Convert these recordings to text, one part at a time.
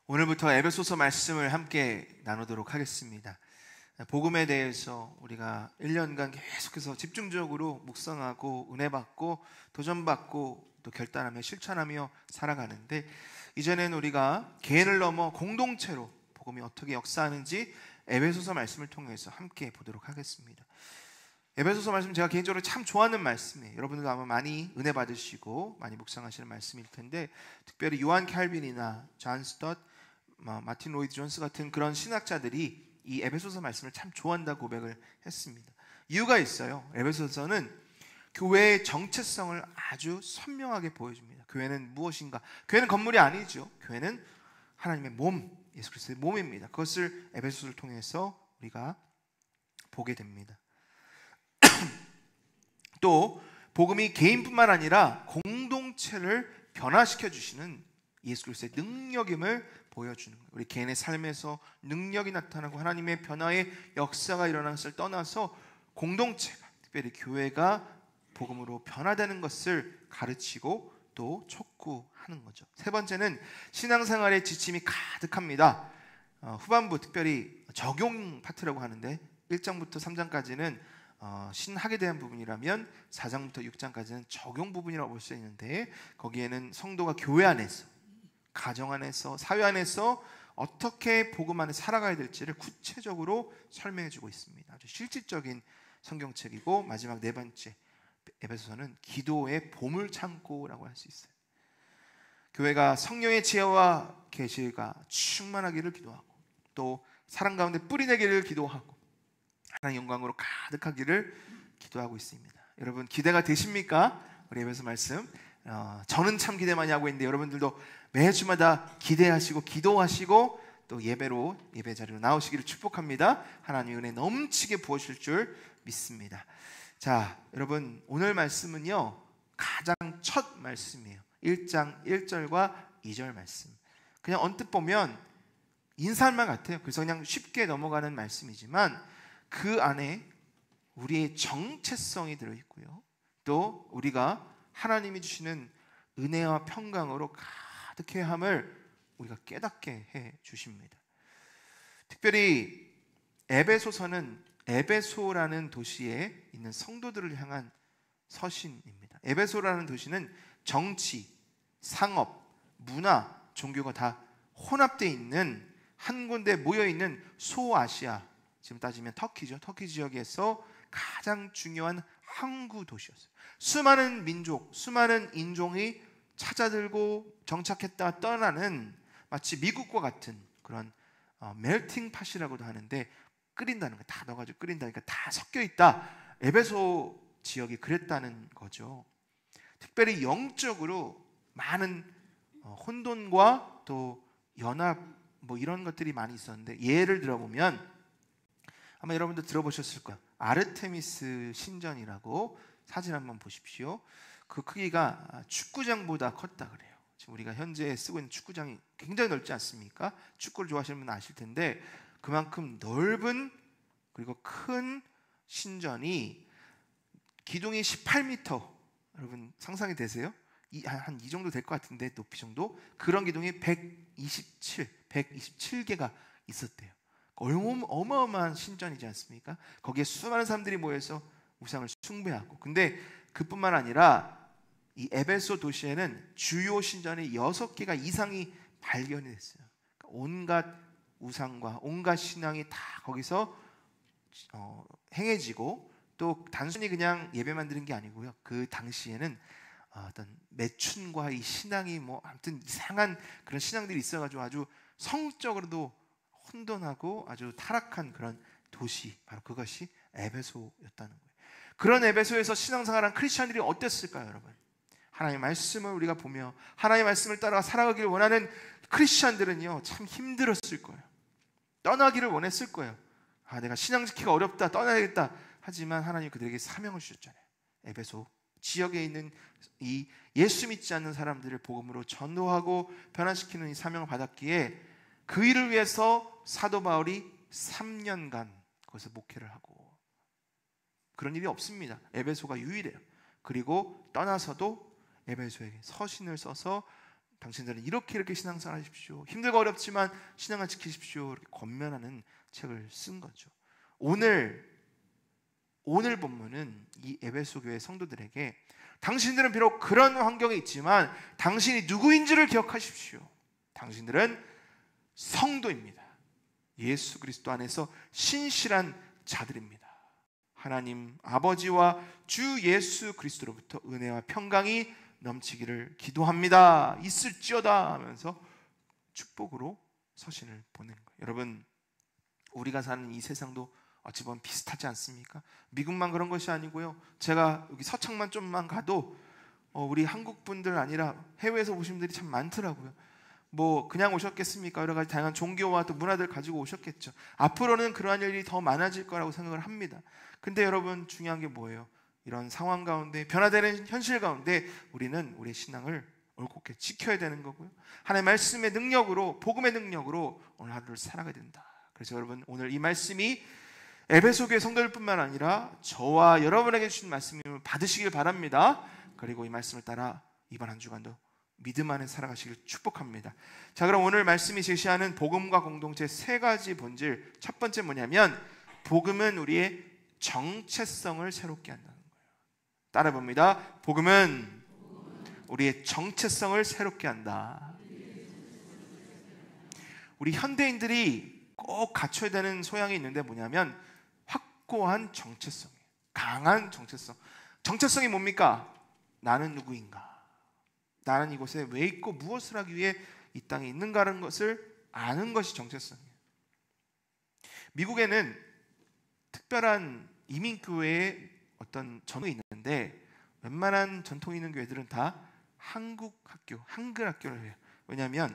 오늘부터 에베소서 말씀을 함께 나누도록 하겠습니다. 복음에 대해서 우리가 1년간 계속해서 집중적으로 묵상하고 은혜받고 도전받고 또 결단하며 실천하며 살아가는데, 이제는 우리가 개인을 넘어 공동체로 복음이 어떻게 역사하는지 에베소서 말씀을 통해서 함께 보도록 하겠습니다. 에베소서 말씀 제가 개인적으로 참 좋아하는 말씀이에요. 여러분들도 아마 많이 은혜 받으시고 많이 묵상하시는 말씀일 텐데, 특별히 요한 칼빈이나 존 스tott, 마틴 로이드 존스 같은 그런 신학자들이 이 에베소서 말씀을 참 좋아한다고 고백을 했습니다. 이유가 있어요. 에베소서는 교회의 정체성을 아주 선명하게 보여줍니다. 교회는 무엇인가? 교회는 건물이 아니죠. 교회는 하나님의 몸, 예수 그리스도의 몸입니다. 그것을 에베소서를 통해서 우리가 보게 됩니다. 또 복음이 개인뿐만 아니라 공동체를 변화시켜 주시는 예수 그리스도의 능력임을 보여주는 거예요. 우리 개인의 삶에서 능력이 나타나고 하나님의 변화의 역사가 일어나는 것을 떠나서 공동체가, 특별히 교회가 복음으로 변화되는 것을 가르치고 또 촉구하는 거죠. 세 번째는 신앙생활에 지침이 가득합니다. 후반부 특별히 적용 파트라고 하는데 1장부터 3장까지는 신학에 대한 부분이라면 4장부터 6장까지는 적용 부분이라고 볼 수 있는데, 거기에는 성도가 교회 안에서, 가정 안에서, 사회 안에서 어떻게 복음 안에 살아가야 될지를 구체적으로 설명해 주고 있습니다. 아주 실질적인 성경책이고, 마지막 네 번째 에베소서는 기도의 보물창고라고 할 수 있어요. 교회가 성령의 지혜와 계시가 충만하기를 기도하고, 또 사랑 가운데 뿌리내기를 기도하고, 하나님의 영광으로 가득하기를 기도하고 있습니다. 여러분 기대가 되십니까? 우리 에베소 말씀, 저는 참 기대 많이 하고 있는데 여러분들도 매주마다 기대하시고 기도하시고 또 예배 자리로 나오시기를 축복합니다. 하나님의 은혜 넘치게 부어주실 줄 믿습니다. 자, 여러분 오늘 말씀은요 가장 첫 말씀이에요. 1장 1절과 2절 말씀. 그냥 언뜻 보면 인사할만 같아요. 그래서 그냥 쉽게 넘어가는 말씀이지만 그 안에 우리의 정체성이 들어있고요, 또 우리가 하나님이 주시는 은혜와 평강으로 가득해야 함을 우리가 깨닫게 해 주십니다. 특별히 에베소서는 에베소라는 도시에 있는 성도들을 향한 서신입니다. 에베소라는 도시는 정치, 상업, 문화, 종교가 다 혼합되어 있는 한 군데 모여있는 소아시아, 지금 따지면 터키죠. 터키 지역에서 가장 중요한 항구 도시였어요. 수많은 민족, 수많은 인종이 찾아들고 정착했다 떠나는, 마치 미국과 같은 그런 멜팅 팟이라고도 하는데, 끓인다는 거, 다 넣어가지고 끓인다니까 다 섞여 있다. 에베소 지역이 그랬다는 거죠. 특별히 영적으로 많은 혼돈과 또 연합 이런 것들이 많이 있었는데, 예를 들어보면 아마 여러분도 들어보셨을 거예요. 아르테미스 신전이라고. 사진 한번 보십시오. 그 크기가 축구장보다 컸다 그래요. 지금 우리가 현재 쓰고 있는 축구장이 굉장히 넓지 않습니까? 축구를 좋아하시는 분은 아실 텐데, 그만큼 넓은 그리고 큰 신전이 기둥이 18m, 여러분 상상이 되세요? 한 이 정도 될 것 같은데, 높이 정도? 그런 기둥이 127개가 있었대요. 어마어마한 신전이지 않습니까? 거기에 수많은 사람들이 모여서 우상을 숭배하고, 근데 그뿐만 아니라 이 에베소 도시에는 주요 신전이 6개가 이상이 발견이 됐어요. 온갖 우상과 온갖 신앙이 다 거기서 행해지고, 또 단순히 그냥 예배만 드린 게 아니고요, 그 당시에는 어떤 매춘과 이 신앙이 아무튼 이상한 그런 신앙들이 있어가지고 아주 성적으로도 혼돈하고 아주 타락한 그런 도시, 바로 그것이 에베소였다는 거예요. 그런 에베소에서 신앙생활한 크리스천들이 어땠을까요, 여러분? 하나님의 말씀을 우리가 보며 하나님의 말씀을 따라 살아가기를 원하는 크리스천들은요 참 힘들었을 거예요. 떠나기를 원했을 거예요. 내가 신앙 지키기가 어렵다, 떠나야겠다. 하지만 하나님이 그들에게 사명을 주셨잖아요. 에베소 지역에 있는 이 예수 믿지 않는 사람들을 복음으로 전도하고 변화시키는 이 사명을 받았기에, 그 일을 위해서 사도 바울이 3년간 거기서 목회를 하고, 그런 일이 없습니다. 에베소가 유일해요. 그리고 떠나서도 에베소에게 서신을 써서 당신들은 이렇게 신앙생활 하십시오. 힘들고 어렵지만 신앙을 지키십시오. 이렇게 권면하는 책을 쓴 거죠. 오늘 본문은 이 에베소 교회 성도들에게 당신들은 비록 그런 환경에 있지만 당신이 누구인지를 기억하십시오. 당신들은 성도입니다. 예수 그리스도 안에서 신실한 자들입니다. 하나님 아버지와 주 예수 그리스도로부터 은혜와 평강이 넘치기를 기도합니다. 있을지어다 하면서 축복으로 서신을 보낸 거예요. 여러분, 우리가 사는 이 세상도 어찌 보면 비슷하지 않습니까? 미국만 그런 것이 아니고요. 제가 여기 서창만 좀만 가도 우리 한국 분들 아니라 해외에서 오신 분들이 참 많더라고요. 뭐 그냥 오셨겠습니까? 여러 가지 다양한 종교와 또 문화들 가지고 오셨겠죠. 앞으로는 그러한 일이 더 많아질 거라고 생각을 합니다. 근데 여러분, 중요한 게 뭐예요? 이런 상황 가운데, 변화되는 현실 가운데 우리는 우리의 신앙을 올곧게 지켜야 되는 거고요. 하나님의 말씀의 능력으로, 복음의 능력으로 오늘 하루를 살아가야 된다. 그래서 여러분, 오늘 이 말씀이 에베소 교회 성도들뿐만 아니라 저와 여러분에게 주신 말씀을 받으시길 바랍니다. 그리고 이 말씀을 따라 이번 한 주간도 믿음 안에 살아가시길 축복합니다. 자, 그럼 오늘 말씀이 제시하는 복음과 공동체 세 가지 본질, 첫 번째 뭐냐면 복음은 우리의 정체성을 새롭게 한다는 거예요. 따라 봅니다. 복음은 우리의 정체성을 새롭게 한다. 우리 현대인들이 꼭 갖춰야 되는 소양이 있는데 뭐냐면 확고한 정체성이에요. 강한 정체성. 정체성이 뭡니까? 나는 누구인가? 나는 이곳에 왜 있고 무엇을 하기 위해 이 땅에 있는가라는 것을 아는 것이 정체성이에요. 미국에는 특별한 이민교회의 어떤 전통이 있는데 웬만한 전통 있는 교회들은 다 한국 학교, 한글 학교를 해요. 왜냐하면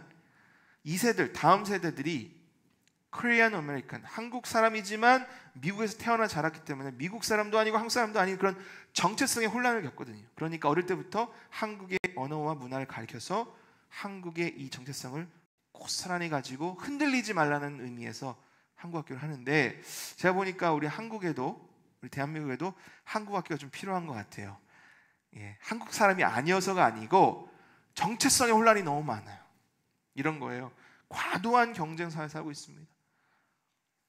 2세들, 다음 세대들이 코리안 아메리칸, 한국 사람이지만 미국에서 태어나 자랐기 때문에 미국 사람도 아니고 한국 사람도 아닌 그런 정체성의 혼란을 겪거든요. 그러니까 어릴 때부터 한국의 언어와 문화를 가르쳐서 한국의 이 정체성을 고스란히 가지고 흔들리지 말라는 의미에서 한국 학교를 하는데, 제가 보니까 우리 한국에도, 우리 대한민국에도 한국 학교가 좀 필요한 것 같아요. 예, 한국 사람이 아니어서가 아니고 정체성의 혼란이 너무 많아요. 이런 거예요. 과도한 경쟁 사회에 살고 있습니다.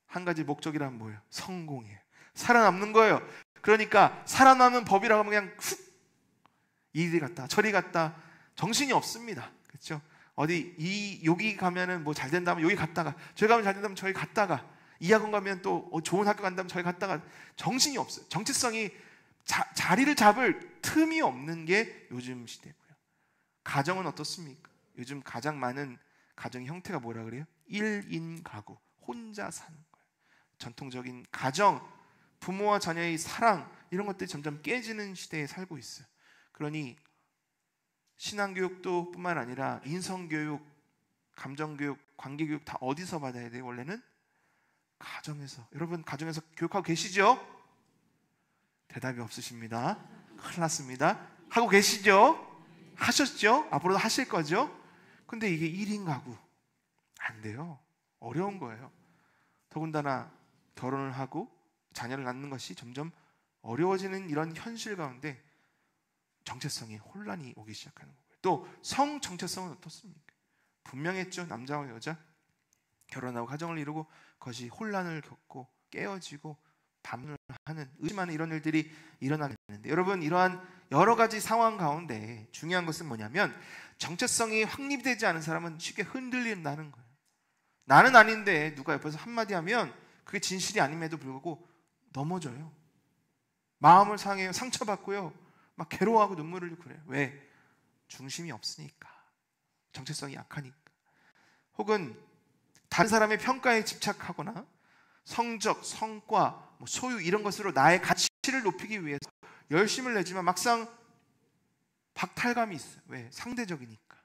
한 가지 목적이란 뭐예요? 성공이에요. 살아남는 거예요. 그러니까 살아남는 법이라고 하면 그냥 훅 이리 갔다 저리 갔다 정신이 없습니다. 그렇죠? 어디 여기 가면은 뭐 잘 된다면 여기 갔다가, 저기 가면 잘 된다면 저기 갔다가, 이 학원 가면 또 좋은 학교 간다면 저기 갔다가, 정신이 없어요. 정체성이 자리를 잡을 틈이 없는 게 요즘 시대고요. 가정은 어떻습니까? 요즘 가장 많은 가정의 형태가 뭐라 그래요? 1인 가구, 혼자 사는 거예요. 전통적인 가정, 부모와 자녀의 사랑, 이런 것들이 점점 깨지는 시대에 살고 있어요. 그러니 신앙교육도 뿐만 아니라 인성교육, 감정교육, 관계교육 다 어디서 받아야 돼요? 원래는 가정에서. 여러분, 가정에서 교육하고 계시죠? 대답이 없으십니다. 큰일 났습니다. 하고 계시죠? 하셨죠? 앞으로도 하실 거죠? 근데 이게 1인 가구 안 돼요. 어려운 거예요. 더군다나 결혼을 하고 자녀를 낳는 것이 점점 어려워지는 이런 현실 가운데 정체성에 혼란이 오기 시작하는 거고요. 또 성 정체성은 어떻습니까? 분명했죠. 남자와 여자 결혼하고 가정을 이루고 그것이 혼란을 겪고 깨어지고 반문을 하는, 의심하는 이런 일들이 일어나게 되는데, 여러분, 이러한 여러 가지 상황 가운데 중요한 것은 뭐냐면 정체성이 확립되지 않은 사람은 쉽게 흔들린다는 거예요. 나는 아닌데 누가 옆에서 한마디 하면 그게 진실이 아님에도 불구하고 넘어져요. 마음을 상해요. 상처받고요. 막 괴로워하고 눈물을 흘리고 그래요. 왜? 중심이 없으니까. 정체성이 약하니까. 혹은 다른 사람의 평가에 집착하거나 성적, 성과, 소유 이런 것으로 나의 가치를 높이기 위해서 열심을 내지만 막상 박탈감이 있어요. 왜? 상대적이니까.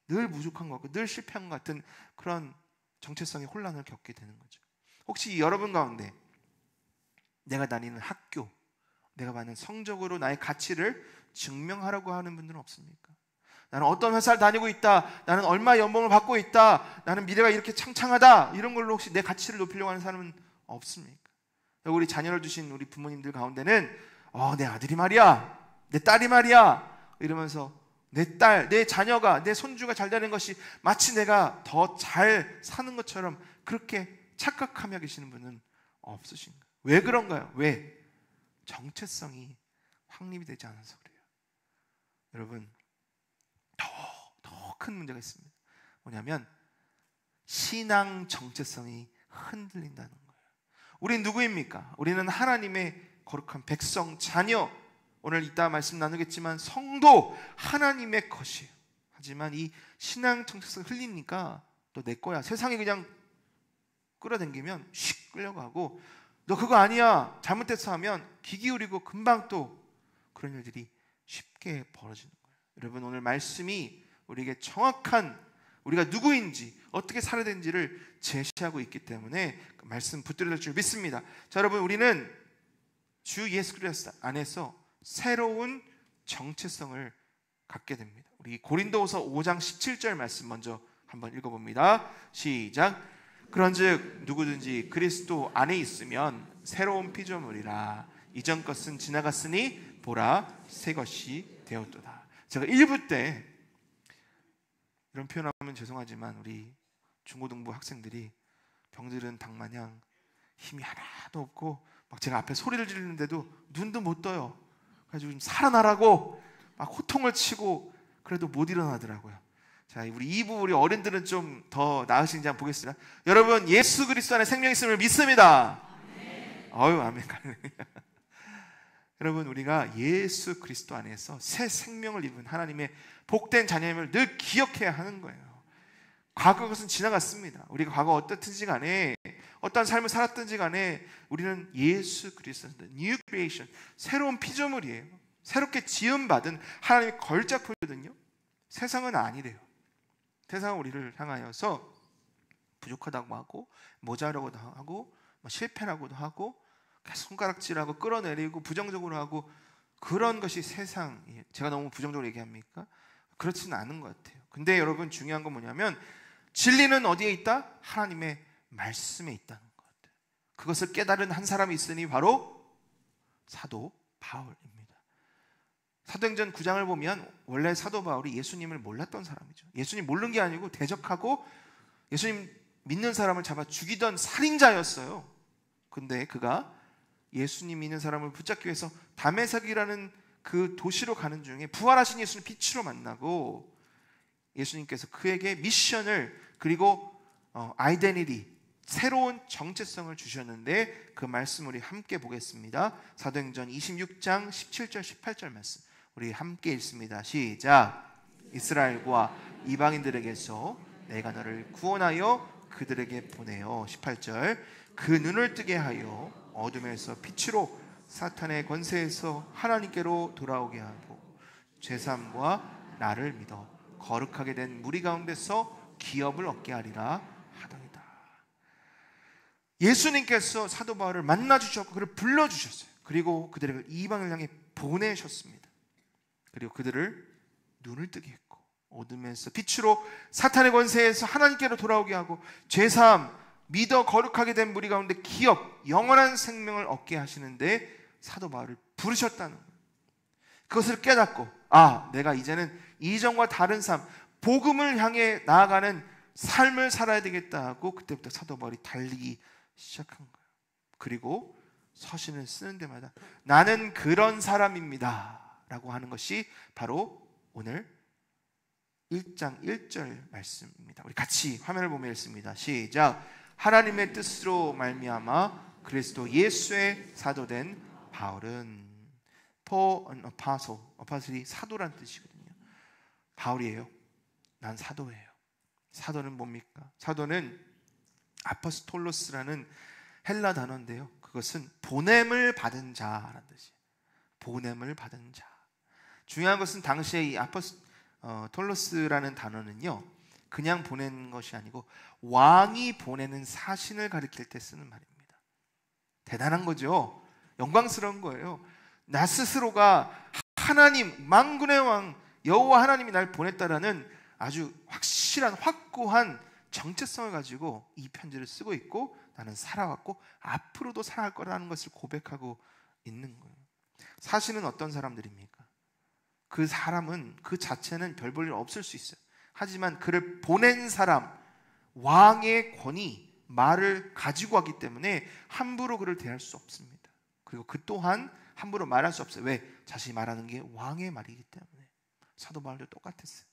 늘 부족한 것 같고 늘 실패한 것 같은 그런 정체성의 혼란을 겪게 되는 거죠. 혹시 여러분 가운데 내가 다니는 학교, 내가 받는 성적으로 나의 가치를 증명하려고 하는 분들은 없습니까? 나는 어떤 회사를 다니고 있다, 나는 얼마 연봉을 받고 있다, 나는 미래가 이렇게 창창하다, 이런 걸로 혹시 내 가치를 높이려고 하는 사람은 없습니까? 우리 자녀를 두신 우리 부모님들 가운데는 내 아들이 말이야, 내 딸이 말이야 이러면서 내 딸, 내 자녀가, 내 손주가 잘 되는 것이 마치 내가 더 잘 사는 것처럼 그렇게 착각하며 계시는 분은 없으신가요? 왜 그런가요? 왜? 정체성이 확립이 되지 않아서 그래요. 여러분, 더 큰 문제가 있습니다. 뭐냐면 신앙 정체성이 흔들린다는 거예요. 우린 누구입니까? 우리는 하나님의 거룩한 백성, 자녀, 오늘 이따 말씀 나누겠지만 성도, 하나님의 것이에요. 하지만 이 신앙 정체성이 흘리니까 또 내 거야, 세상이 그냥 끌어당기면 씩 끌려가고, 너 그거 아니야, 잘못됐어 하면 귀 기울이고 금방 또 그런 일들이 쉽게 벌어지는 거예요. 여러분, 오늘 말씀이 우리에게 정확한 우리가 누구인지 어떻게 살아야 되는지를 제시하고 있기 때문에 그 말씀 붙들릴 줄 믿습니다. 자, 여러분, 우리는 주 예수 그리스도 안에서 새로운 정체성을 갖게 됩니다. 우리 고린도후서 5장 17절 말씀 먼저 한번 읽어봅니다. 시작. 그런즉 누구든지 그리스도 안에 있으면 새로운 피조물이라, 이전 것은 지나갔으니 보라 새 것이 되었도다. 제가 1부 때 이런 표현하면 죄송하지만 우리 중고등부 학생들이 병들은 닭마냥 힘이 하나도 없고 막 제가 앞에 소리를 지르는데도 눈도 못 떠요. 그래가지고 좀 살아나라고 막 호통을 치고 그래도 못 일어나더라고요. 자, 우리 2부 우리 어른들은 좀 더 나으신지 한번 보겠습니다. 여러분, 예수 그리스도 안에 생명이 있음을 믿습니다. 아멘. 아멘. 여러분, 우리가 예수 그리스도 안에서 새 생명을 입은 하나님의 복된 자녀임을 늘 기억해야 하는 거예요. 과거 것은 지나갔습니다. 우리가 과거 어떻든지 간에 어떤 삶을 살았든지 간에 우리는 예수 그리스도, New Creation, 새로운 피조물이에요. 새롭게 지음받은 하나님의 걸작품이거든요. 세상은 아니래요. 세상은 우리를 향하여서 부족하다고 하고 모자라고도 하고 실패라고도 하고 손가락질하고 끌어내리고 부정적으로 하고, 그런 것이 세상이에요. 제가 너무 부정적으로 얘기합니까? 그렇지는 않은 것 같아요. 근데 여러분, 중요한 건 뭐냐면 진리는 어디에 있다? 하나님의 말씀에 있다는 것 같아요. 그것을 깨달은 한 사람이 있으니 바로 사도 바울입니다. 사도행전 9장을 보면 원래 사도 바울이 예수님을 몰랐던 사람이죠. 예수님 모르는 게 아니고 대적하고 예수님 믿는 사람을 잡아 죽이던 살인자였어요. 근데 그가 예수님 믿는 사람을 붙잡기 위해서 다메섹이라는 그 도시로 가는 중에 부활하신 예수님 빛으로 만나고, 예수님께서 그에게 미션을, 그리고 아이덴티티, 새로운 정체성을 주셨는데 그 말씀 우리 함께 보겠습니다. 사도행전 26장 17절 18절 말씀 우리 함께 읽습니다. 시작. 이스라엘과 이방인들에게서 내가 너를 구원하여 그들에게 보내어, 18절, 그 눈을 뜨게 하여 어둠에서 빛으로 사탄의 권세에서 하나님께로 돌아오게 하고 죄사함과 나를 믿어 거룩하게 된 무리 가운데서 기업을 얻게 하리라 하더이다. 예수님께서 사도 바울을 만나 주셨고 그를 불러 주셨어요. 그리고 그들을 이방을 향해 보내셨습니다. 그리고 그들을 눈을 뜨게 했고 어둠에서 빛으로 사탄의 권세에서 하나님께로 돌아오게 하고 죄사함, 믿어 거룩하게 된 무리 가운데 기업, 영원한 생명을 얻게 하시는데 사도 바울을 부르셨다는 거예요. 그것을 깨닫고 내가 이제는 이전과 다른 삶, 복음을 향해 나아가는 삶을 살아야 되겠다 하고 그때부터 사도 바울이 달리기 시작한 거예요. 그리고 서신을 쓰는 데마다 나는 그런 사람입니다 라고 하는 것이 바로 오늘 1장 1절 말씀입니다. 우리 같이 화면을 보며 읽습니다. 시작. 하나님의 뜻으로 말미암아 그리스도 예수의 사도된 바울은 Paul an apostle, apostle이 사도란 뜻이거든요. 바울이에요. 난 사도예요. 사도는 뭡니까? 사도는 아포스톨로스라는 헬라 단어인데요, 그것은 보냄을 받은 자라는 뜻이에요. 보냄을 받은 자. 중요한 것은 당시에 이 톨로스라는 단어는요, 그냥 보낸 것이 아니고 왕이 보내는 사신을 가리킬 때 쓰는 말입니다. 대단한 거죠. 영광스러운 거예요. 나 스스로가 하나님, 만군의 왕 여호와 하나님이 날 보냈다라는 아주 확실한 확고한 정체성을 가지고 이 편지를 쓰고 있고, 나는 살아왔고 앞으로도 살아갈 거라는 것을 고백하고 있는 거예요. 사신은 어떤 사람들입니까? 그 사람은 그 자체는 별 볼 일 없을 수 있어요. 하지만 그를 보낸 사람, 왕의 권위, 말을 가지고 왔기 때문에 함부로 그를 대할 수 없습니다. 그리고 그 또한 함부로 말할 수 없어요. 왜? 자신이 말하는 게 왕의 말이기 때문에. 사도 바울도 똑같았어요.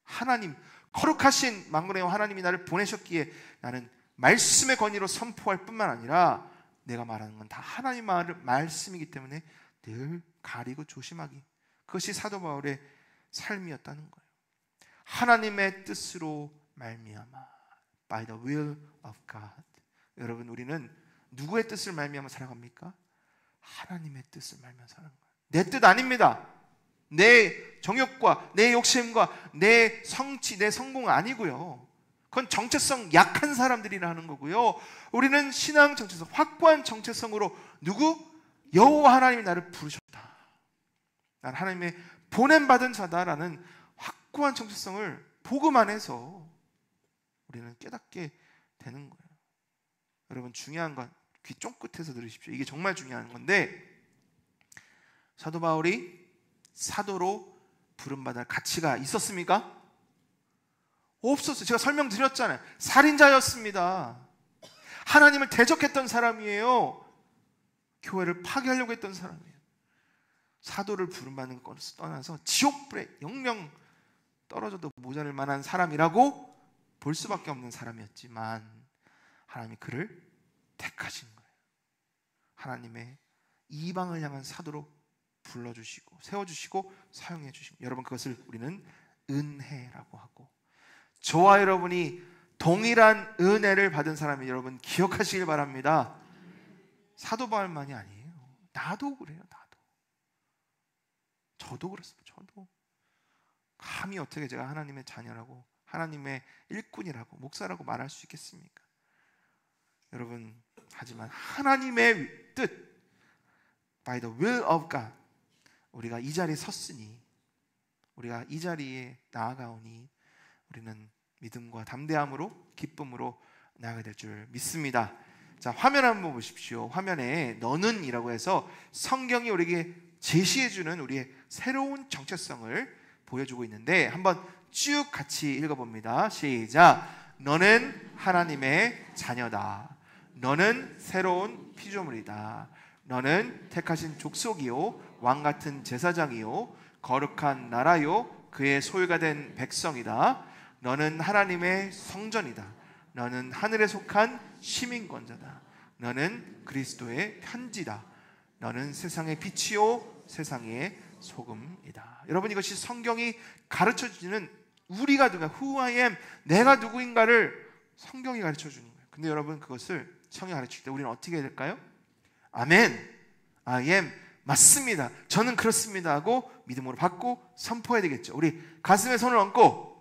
하나님, 거룩하신 만군의 하나님이 나를 보내셨기에 나는 말씀의 권위로 선포할 뿐만 아니라 내가 말하는 건 다 하나님 말씀이기 때문에 늘 가리고 조심하기. 그것이 사도 바울의 삶이었다는 거예요. 하나님의 뜻으로 말미암아, by the will of God. 여러분, 우리는 누구의 뜻을 말미암아 살아갑니까? 하나님의 뜻을 말미암아 살아가는 거예요. 내 뜻 아닙니다. 내 정욕과 내 욕심과 내 성취, 내 성공 아니고요. 그건 정체성 약한 사람들이라 하는 거고요. 우리는 신앙 정체성, 확고한 정체성으로 누구? 여호와 하나님이 나를 부르셨다. 난 하나님의 보냄받은 자다라는 확고한 정체성을 복음 안에서 우리는 깨닫게 되는 거예요. 여러분, 중요한 건 귀 쫑긋해서 들으십시오. 이게 정말 중요한 건데, 사도 바울이 사도로 부름받을 가치가 있었습니까? 없었어요. 제가 설명드렸잖아요. 살인자였습니다. 하나님을 대적했던 사람이에요. 교회를 파괴하려고 했던 사람이에요. 사도를 부름받는 것을 떠나서 지옥불에 영영 떨어져도 모자랄 만한 사람이라고 볼 수밖에 없는 사람이었지만 하나님이 그를 택하신 거예요. 하나님의 이방을 향한 사도로 불러주시고 세워주시고 사용해 주시고, 여러분, 그것을 우리는 은혜라고 하고, 저와 여러분이 동일한 은혜를 받은 사람이 여러분 기억하시길 바랍니다. 사도 바울만이 아니에요. 나도 그래요. 나도. 저도 그렇습니다. 저도. 감히 어떻게 제가 하나님의 자녀라고, 하나님의 일꾼이라고, 목사라고 말할 수 있겠습니까? 여러분, 하지만 하나님의 뜻, by the will of God, 우리가 이 자리에 섰으니, 우리가 이 자리에 나아가오니 우리는 믿음과 담대함으로, 기쁨으로 나아가야 될 줄 믿습니다. 자, 화면 한번 보십시오. 화면에 너는 이라고 해서 성경이 우리에게 제시해주는 우리의 새로운 정체성을 보여주고 있는데, 한번 쭉 같이 읽어봅니다. 시작. 너는 하나님의 자녀다. 너는 새로운 피조물이다. 너는 택하신 족속이요 왕같은 제사장이요 거룩한 나라요 그의 소유가 된 백성이다. 너는 하나님의 성전이다. 너는 하늘에 속한 시민권자다. 너는 그리스도의 편지다. 너는 세상의 빛이요 세상의 소금이다. 여러분, 이것이 성경이 가르쳐주는 우리가 누가, who I am, 내가 누구인가를 성경이 가르쳐주는 거예요. 근데 여러분, 그것을 성경이 가르칠 때 우리는 어떻게 해야 될까요? 아멘, I am, 맞습니다, 저는 그렇습니다 하고 믿음으로 받고 선포해야 되겠죠. 우리 가슴에 손을 얹고,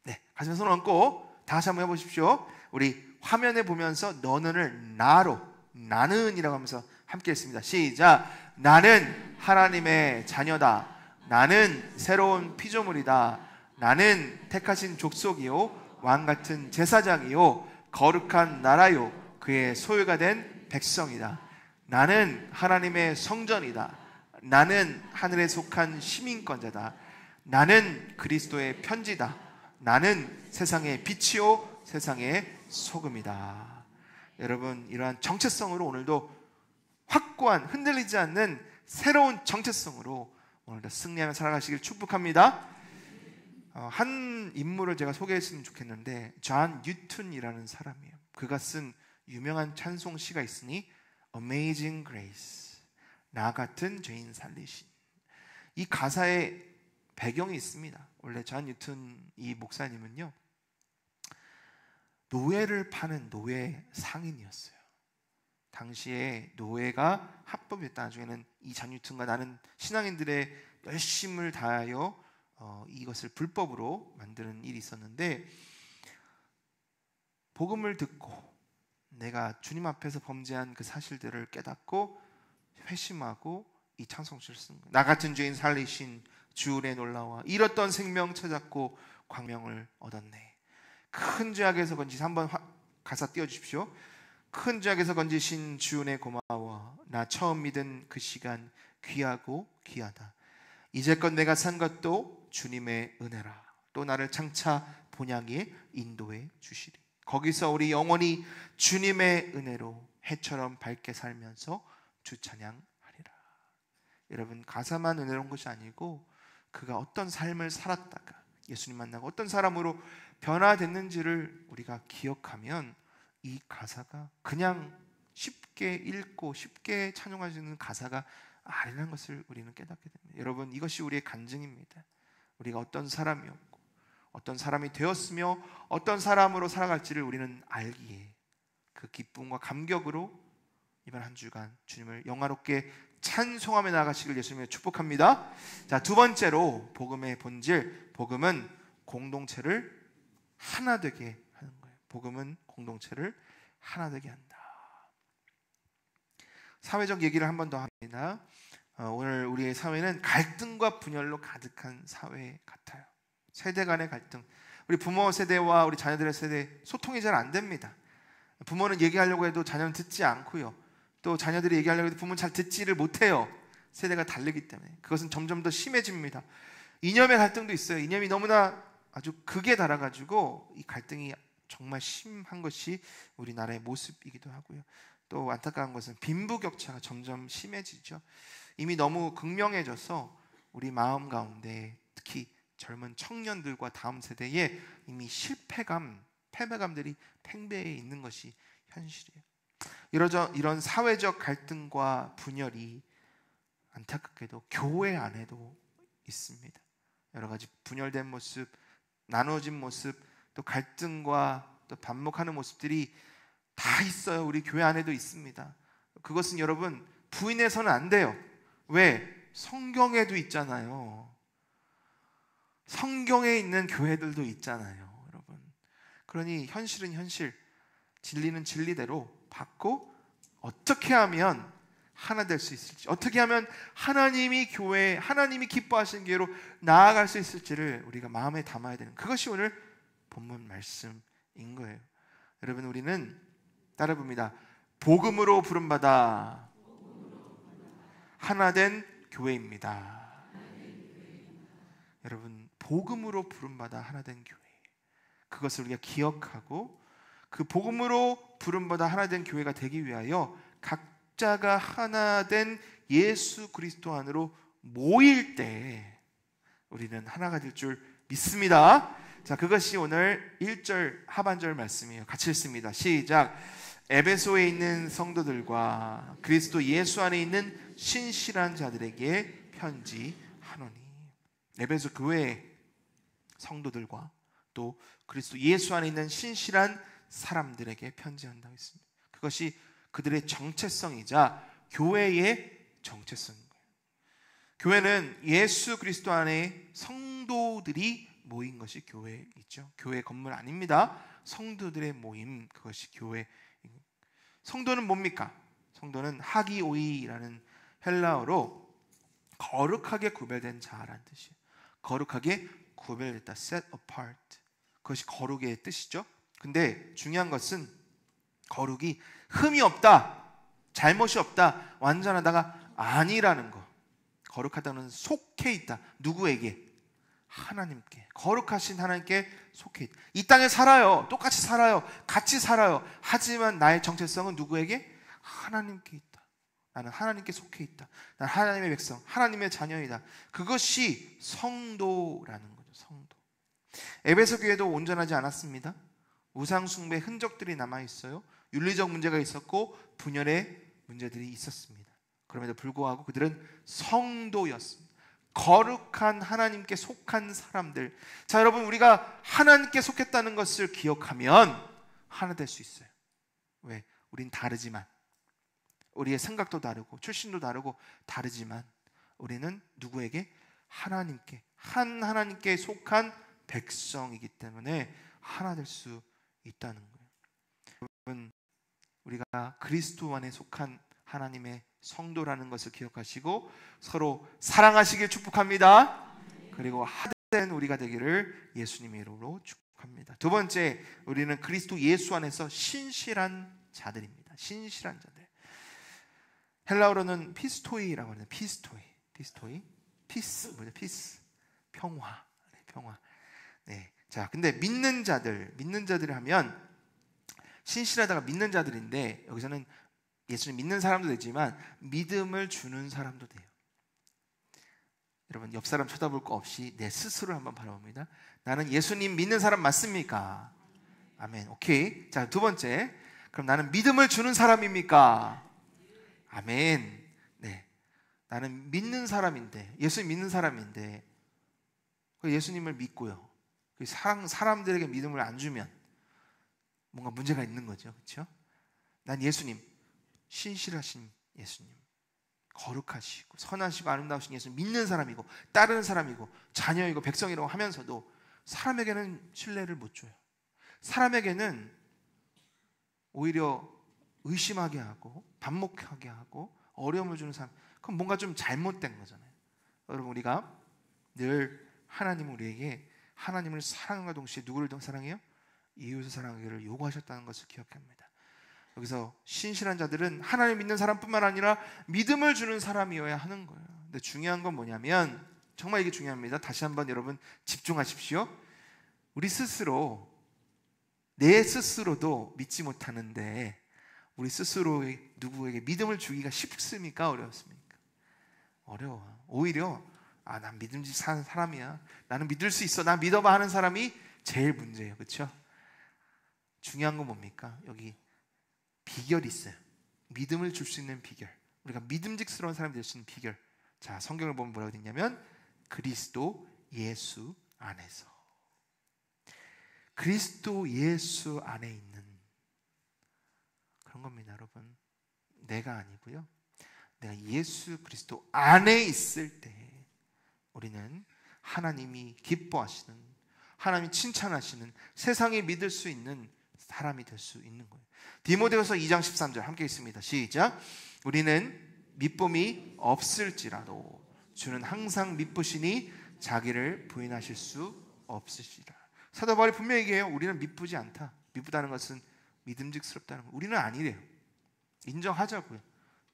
네, 가슴에 손을 얹고 다시 한번 해보십시오. 우리 화면에 보면서 너는을 나로, 나는이라고 하면서 함께 했습니다. 시작. 나는 하나님의 자녀다. 나는 새로운 피조물이다. 나는 택하신 족속이요 왕같은 제사장이요 거룩한 나라요 그의 소유가 된 백성이다. 나는 하나님의 성전이다. 나는 하늘에 속한 시민권자다. 나는 그리스도의 편지다. 나는 세상의 빛이요 세상의 소금이다. 여러분, 이러한 정체성으로 오늘도 확고한, 흔들리지 않는 새로운 정체성으로 오늘도 승리하며 살아가시길 축복합니다. 한 인물을 제가 소개했으면 좋겠는데, 존 뉴턴이라는 사람이에요. 그가 쓴 유명한 찬송시가 있으니 Amazing Grace, 나 같은 죄인 살리신. 이 가사에 배경이 있습니다. 원래 존 뉴턴 이 목사님은요, 노예를 파는 노예 상인이었어요. 당시에 노예가 합법이었다. 나중에는 이 존 뉴턴과 나는 신앙인들의 열심을 다하여 이것을 불법으로 만드는 일이 있었는데, 복음을 듣고 내가 주님 앞에서 범죄한 그 사실들을 깨닫고 회심하고 이 찬송시를 쓴 거예요. 나 같은 죄인 살리신 주 은혜 놀라와 잃었던 생명 찾았고 광명을 얻었네. 큰 죄악에서 건지신, 한번 가사 띄워주십시오. 큰 죄악에서 건지신 주 은혜 고마워. 나 처음 믿은 그 시간 귀하고 귀하다. 이제껏 내가 산 것도 주님의 은혜라. 또 나를 장차 본향에 인도해 주시리. 거기서 우리 영원히 주님의 은혜로 해처럼 밝게 살면서 주 찬양하리라. 여러분, 가사만 은혜로운 것이 아니고 그가 어떤 삶을 살았다가 예수님 만나고 어떤 사람으로 변화됐는지를 우리가 기억하면 이 가사가 그냥 쉽게 읽고 쉽게 찬양할 수 있는 가사가 아니라는 것을 우리는 깨닫게 됩니다. 여러분, 이것이 우리의 간증입니다. 우리가 어떤 사람이었고 어떤 사람이 되었으며 어떤 사람으로 살아갈지를 우리는 알기에 그 기쁨과 감격으로 이번 한 주간 주님을 영화롭게 찬송하며 나아가시길 예수님을 축복합니다. 자, 두 번째로 복음의 본질, 복음은 공동체를 하나 되게 하는 거예요. 복음은 공동체를 하나 되게 한다. 사회적 얘기를 한 번 더 합니다. 오늘 우리의 사회는 갈등과 분열로 가득한 사회 같아요. 세대 간의 갈등, 우리 부모 세대와 우리 자녀들의 세대 소통이 잘 안 됩니다. 부모는 얘기하려고 해도 자녀는 듣지 않고요, 또 자녀들이 얘기하려고 해도 부모는 잘 듣지를 못해요. 세대가 다르기 때문에 그것은 점점 더 심해집니다. 이념의 갈등도 있어요. 이념이 너무나 아주 극에 달아가지고 이 갈등이 정말 심한 것이 우리나라의 모습이기도 하고요. 또 안타까운 것은 빈부격차가 점점 심해지죠. 이미 너무 극명해져서 우리 마음 가운데 특히 젊은 청년들과 다음 세대에 이미 실패감, 패배감들이 팽배해 있는 것이 현실이에요. 이런 사회적 갈등과 분열이 안타깝게도 교회 안에도 있습니다. 여러 가지 분열된 모습, 나눠진 모습, 또 갈등과 또 반목하는 모습들이 다 있어요. 우리 교회 안에도 있습니다. 그것은 여러분 부인해서는 안 돼요. 왜? 성경에도 있잖아요. 성경에 있는 교회들도 있잖아요, 여러분. 그러니 현실은 현실, 진리는 진리대로 받고 어떻게 하면 하나 될 수 있을지, 어떻게 하면 하나님이 교회, 하나님이 기뻐하시는 교회로 나아갈 수 있을지를 우리가 마음에 담아야 되는, 그것이 오늘 본문 말씀인 거예요. 여러분, 우리는 따라 봅니다. 복음으로 부름받아 하나 된 교회입니다. 여러분, 복음으로 부름받아 하나 된 교회, 그것을 우리가 기억하고 그 복음으로 부름받아 하나 된 교회가 되기 위하여 각자가 하나 된 예수 그리스도 안으로 모일 때 우리는 하나가 될 줄 믿습니다. 자, 그것이 오늘 1절 하반절 말씀이에요. 같이 읽습니다. 시작. 에베소에 있는 성도들과 그리스도 예수 안에 있는 신실한 자들에게 편지하노니. 에베소 교회 성도들과 또 그리스도 예수 안에 있는 신실한 사람들에게 편지한다고 했습니다. 그것이 그들의 정체성이자 교회의 정체성인 거예요. 교회는 예수 그리스도 안에 성도들이 모인 것이 교회이죠. 교회 건물 아닙니다. 성도들의 모임, 그것이 교회. 성도는 뭡니까? 성도는 하기오이라는 헬라어로 거룩하게 구별된 자라는 뜻이에요. 거룩하게 구별됐다, set apart. 그것이 거룩의 뜻이죠. 근데 중요한 것은 거룩이 흠이 없다, 잘못이 없다, 완전하다가 아니라는 거. 거룩하다는 속해 있다. 누구에게? 하나님께. 거룩하신 하나님께 속해 있다. 이 땅에 살아요. 똑같이 살아요. 같이 살아요. 하지만 나의 정체성은 누구에게? 하나님께 있다. 나는 하나님께 속해 있다. 나는 하나님의 백성, 하나님의 자녀이다. 그것이 성도라는 거죠. 성도. 에베소 교회도 온전하지 않았습니다. 우상 숭배의 흔적들이 남아 있어요. 윤리적 문제가 있었고 분열의 문제들이 있었습니다. 그럼에도 불구하고 그들은 성도였습니다. 거룩한 하나님께 속한 사람들. 자, 여러분, 우리가 하나님께 속했다는 것을 기억하면 하나 될 수 있어요. 왜? 우린 다르지만, 우리의 생각도 다르고 출신도 다르고 다르지만 우리는 누구에게? 하나님께, 한 하나님께 속한 백성이기 때문에 하나 될 수 있다는 거예요. 여러분, 우리가 그리스도 안에 속한 하나님의 성도라는 것을 기억하시고 서로 사랑하시길 축복합니다. 그리고 하나된 우리가 되기를 예수님의 이름으로 축복합니다. 두 번째, 우리는 그리스도 예수 안에서 신실한 자들입니다. 신실한 자들. 헬라어로는 피스토이라고 하는데, 피스토이. 피스 뭐죠? 피스 평화. 네, 평화. 네. 자, 근데 믿는 자들 하면 신실하다가 믿는 자들인데 여기서는 예수님 믿는 사람도 되지만 믿음을 주는 사람도 돼요. 여러분 옆 사람 쳐다볼 거 없이 내 스스로를 한번 바라봅니다. 나는 예수님 믿는 사람 맞습니까? 아멘. 오케이. 자, 두 번째. 그럼 나는 믿음을 주는 사람입니까? 아멘. 네. 나는 믿는 사람인데, 예수님 믿는 사람인데, 예수님을 믿고요. 사람들에게 믿음을 안 주면 뭔가 문제가 있는 거죠. 그렇죠? 난 예수님, 신실하신 예수님, 거룩하시고 선하시고 아름다우신 예수님 믿는 사람이고 따르는 사람이고 자녀이고 백성이라고 하면서도 사람에게는 신뢰를 못 줘요. 사람에게는 오히려 의심하게 하고 반목하게 하고 어려움을 주는 사람, 그럼 뭔가 좀 잘못된 거잖아요. 여러분, 우리가 늘 하나님은 우리에게 하나님을 사랑함과 동시에 누구를 더 사랑해요? 이웃을 사랑하기를 요구하셨다는 것을 기억합니다. 여기서 신실한 자들은 하나님 믿는 사람뿐만 아니라 믿음을 주는 사람이어야 하는 거예요. 근데 중요한 건 뭐냐면, 정말 이게 중요합니다. 다시 한번 여러분 집중하십시오. 우리 스스로, 내 스스로도 믿지 못하는데 우리 스스로 누구에게 믿음을 주기가 쉽습니까? 어렵습니까? 어려워. 오히려 난 믿음직 사는 사람이야, 나는 믿을 수 있어, 나 믿어봐 하는 사람이 제일 문제예요. 그렇죠? 중요한 건 뭡니까? 여기 비결이 있어요. 믿음을 줄 수 있는 비결, 우리가 믿음직스러운 사람이 될 수 있는 비결. 자, 성경을 보면 뭐라고 되어 있냐면 그리스도 예수 안에서. 그리스도 예수 안에 있는 그런 겁니다. 여러분, 내가 아니고요, 내가 예수 그리스도 안에 있을 때 우리는 하나님이 기뻐하시는, 하나님이 칭찬하시는, 세상이 믿을 수 있는 사람이 될 수 있는 거예요. 디모데후서 2장 13절 함께 읽습니다. 시작. 우리는 미쁨이 없을지라도 주는 항상 미쁘시니 자기를 부인하실 수 없으시라. 사도 바울이 분명히 얘기해요. 우리는 미쁘지 않다. 미쁘다는 것은 믿음직스럽다는 거. 우리는 아니래요. 인정하자고요.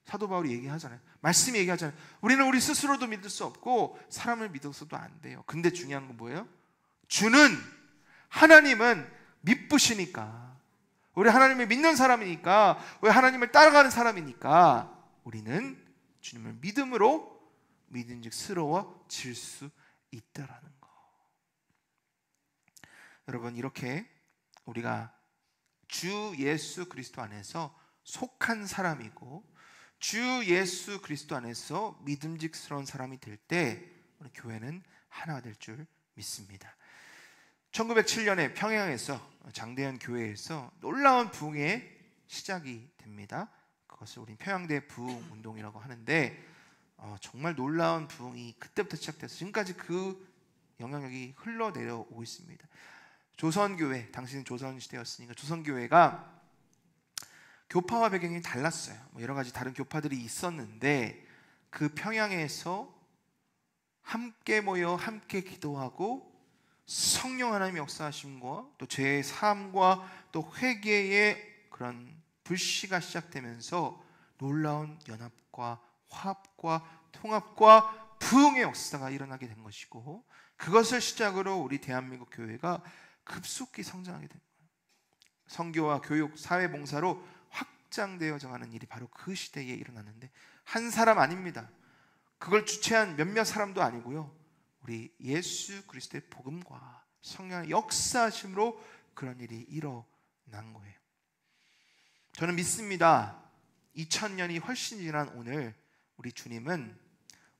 사도 바울이 얘기하잖아요. 말씀이 얘기하잖아요. 우리는 우리 스스로도 믿을 수 없고 사람을 믿어서도 안 돼요. 근데 중요한 건 뭐예요? 주는 하나님은 미쁘시니까, 우리 하나님을 믿는 사람이니까, 우리 하나님을 따라가는 사람이니까 우리는 주님을 믿음으로 믿음직스러워질 수 있다라는 거. 여러분, 이렇게 우리가 주 예수 그리스도 안에서 속한 사람이고 주 예수 그리스도 안에서 믿음직스러운 사람이 될 때 우리 교회는 하나가 될 줄 믿습니다. 1907년에 평양에서 장대현 교회에서 놀라운 부흥의 시작이 됩니다. 그것을 우린 평양대 부흥 운동이라고 하는데 정말 놀라운 부흥이 그때부터 시작돼서 지금까지 그 영향력이 흘러내려오고 있습니다. 조선교회, 당시는 조선시대였으니까 조선교회가 교파와 배경이 달랐어요. 여러 가지 다른 교파들이 있었는데 그 평양에서 함께 모여 함께 기도하고 성령 하나님의 역사하심과 또 죄의 사함과 또 회개의 그런 불씨가 시작되면서 놀라운 연합과 화합과 통합과 부흥의 역사가 일어나게 된 것이고, 그것을 시작으로 우리 대한민국 교회가 급속히 성장하게 된 거예요. 선교와 교육, 사회봉사로 확장되어져 가는 일이 바로 그 시대에 일어났는데, 한 사람 아닙니다. 그걸 주최한 몇몇 사람도 아니고요, 우리 예수 그리스도의 복음과 성령의 역사하심으로 그런 일이 일어난 거예요. 저는 믿습니다. 2000년이 훨씬 지난 오늘 우리 주님은